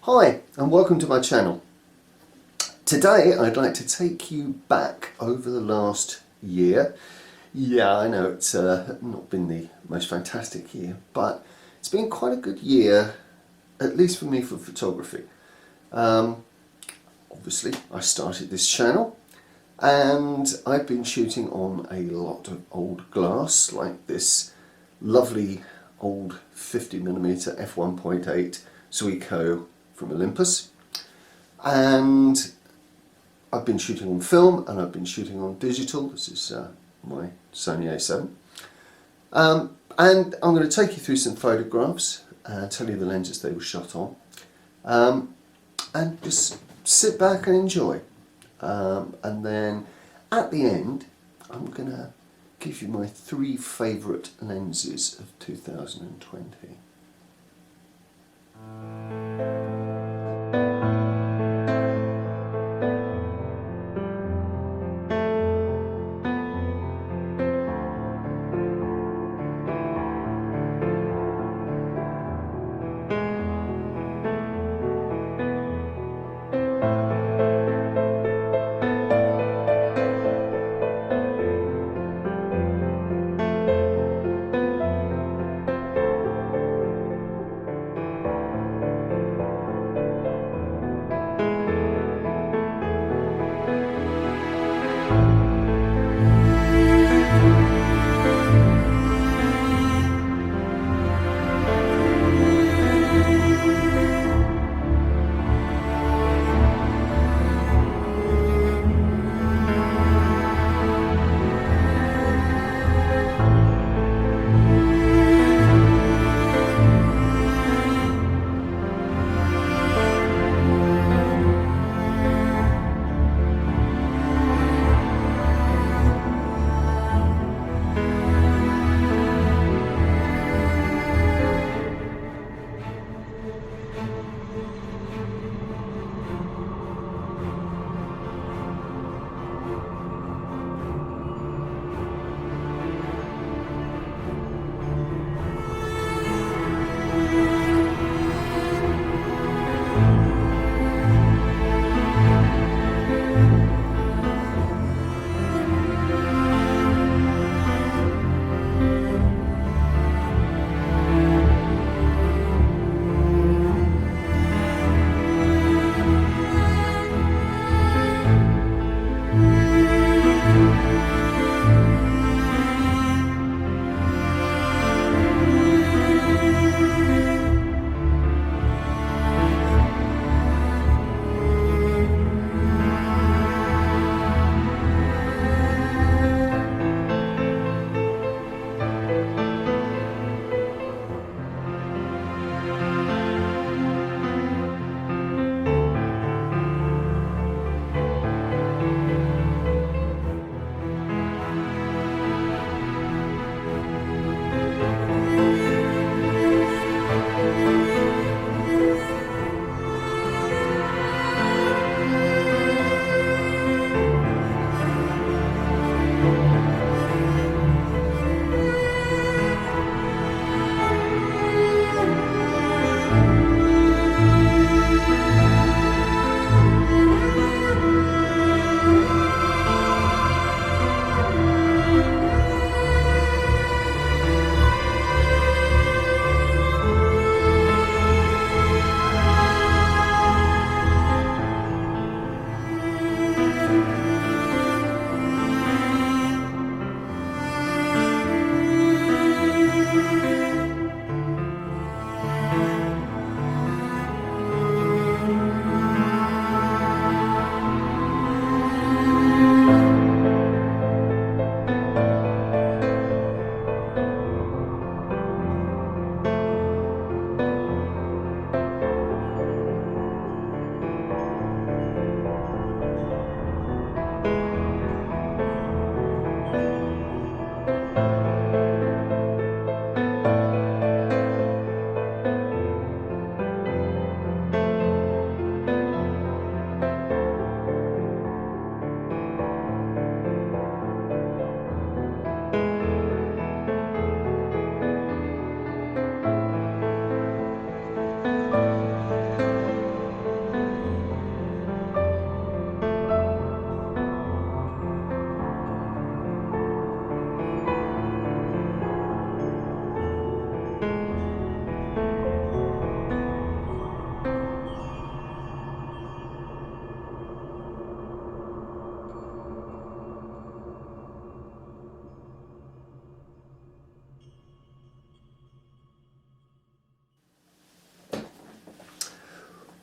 Hi and welcome to my channel. Today I'd like to take you back over the last year. Yeah, I know it's not been the most fantastic year, but it's been quite a good year, at least for me, for photography. Obviously I started this channel and I've been shooting on a lot of old glass, like this lovely old 50mm f1.8 Zuiko from Olympus. And I've been shooting on film and I've been shooting on digital. This is my Sony A7. And I'm going to take you through some photographs and tell you the lenses they were shot on. And just sit back and enjoy. And then at the end, I'm going to give you my 3 favourite lenses of 2020.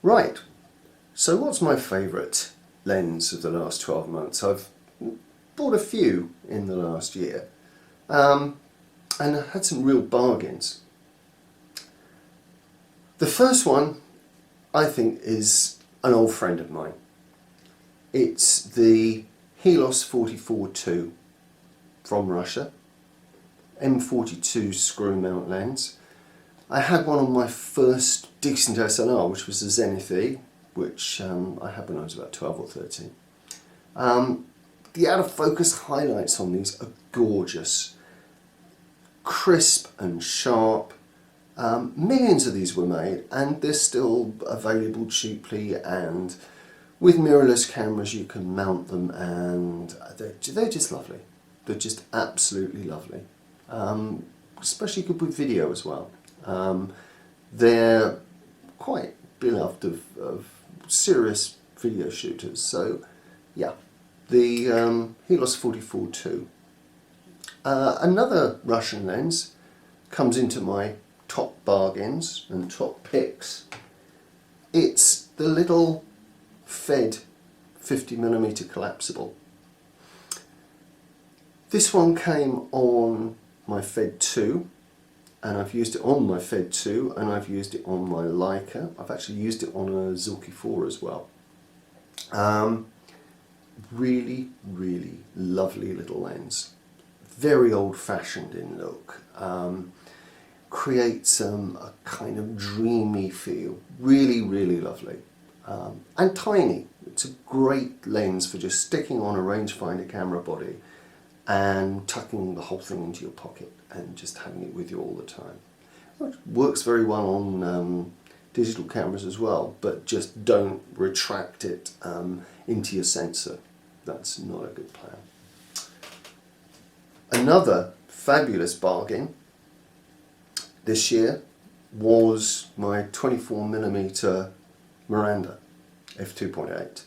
Right, so what's my favourite lens of the last 12 months? I've bought a few in the last year, and I had some real bargains. The first one, I think, is an old friend of mine. It's the Helios 44-2 from Russia, M42 screw mount lens. I had one on my first decent SLR, which was the Zenith E, which I had when I was about 12 or 13. The out of focus highlights on these are gorgeous, crisp and sharp. Millions of these were made, and they're still available cheaply, and with mirrorless cameras you can mount them, and they're just lovely. They're just absolutely lovely. Especially good with video as well. They're quite beloved of serious video shooters, so yeah, the Helios 44-2. Another Russian lens comes into my top bargains and top picks. It's the little Fed 50mm collapsible. This one came on my Fed 2, and I've used it on my Fed 2, and I've used it on my Leica. I've actually used it on a Zilke 4 as well. Really, really lovely little lens. Very old-fashioned in look. Creates a kind of dreamy feel. Really, really lovely. And tiny. It's a great lens for just sticking on a rangefinder camera body and tucking the whole thing into your pocket and just having it with you all the time. It works very well on digital cameras as well, but just don't retract it into your sensor. That's not a good plan. Another fabulous bargain this year was my 24mm Miranda f2.8.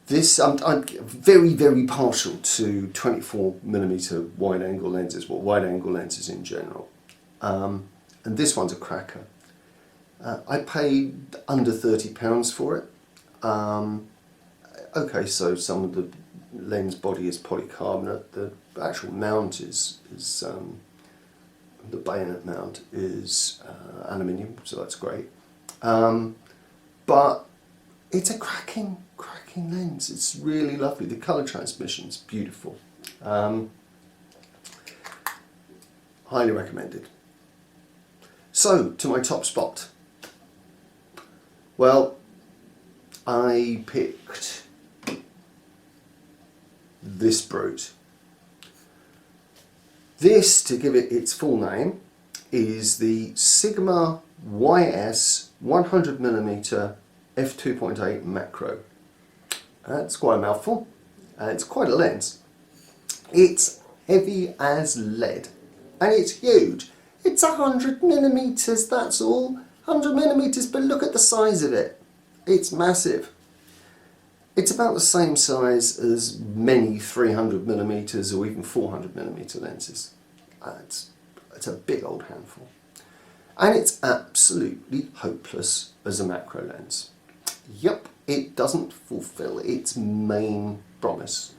This, I'm very, very partial to 24mm wide-angle lenses, well, wide-angle lenses in general. And this one's a cracker. I paid under £30 for it. Okay, so some of the lens body is polycarbonate. The actual mount is the bayonet mount is aluminium, so that's great. But it's a cracking lens. It's really lovely. The colour transmission's beautiful. Highly recommended. So, to my top spot. Well, I picked this brute. This, to give it its full name, is the Sigma YS 100mm f2.8 macro. That's quite a mouthful. It's quite a lens. It's heavy as lead, and it's huge. It's 100mm, that's all. 100mm, but look at the size of it. It's massive. It's about the same size as many 300mm or even 400mm lenses. It's a big old handful. And it's absolutely hopeless as a macro lens. Yep, it doesn't fulfill its main promise.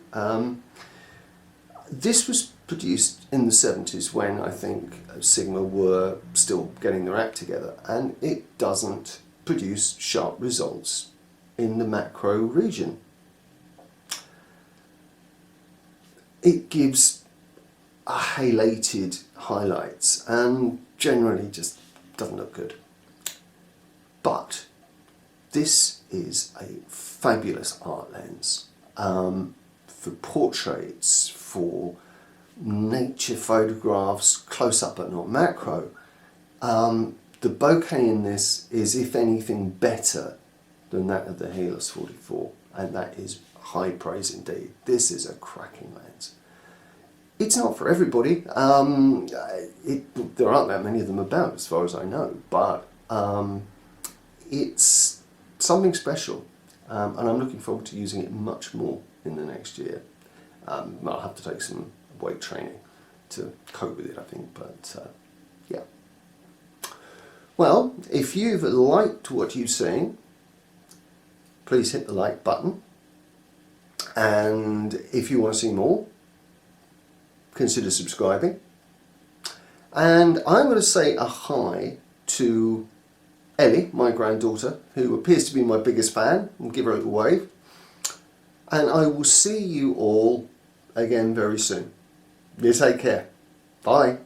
This was produced in the 70s when I think Sigma were still getting their act together, and it doesn't produce sharp results in the macro region. It gives halated highlights and generally just doesn't look good. But this is a fabulous art lens for portraits, for nature photographs, close up but not macro. The bokeh in this is, if anything, better than that of the Helios 44, and that is high praise indeed. This is a cracking lens. It's not for everybody. There aren't that many of them about, as far as I know, but it's something special, and I'm looking forward to using it much more in the next year. I'll have to take some weight training to cope with it, I think, but yeah. Well, if you've liked what you've seen, please hit the like button. And if you want to see more, consider subscribing. And I'm going to say a hi to Ellie, my granddaughter, who appears to be my biggest fan, and give her a little wave. And I will see you all again very soon. You take care. Bye.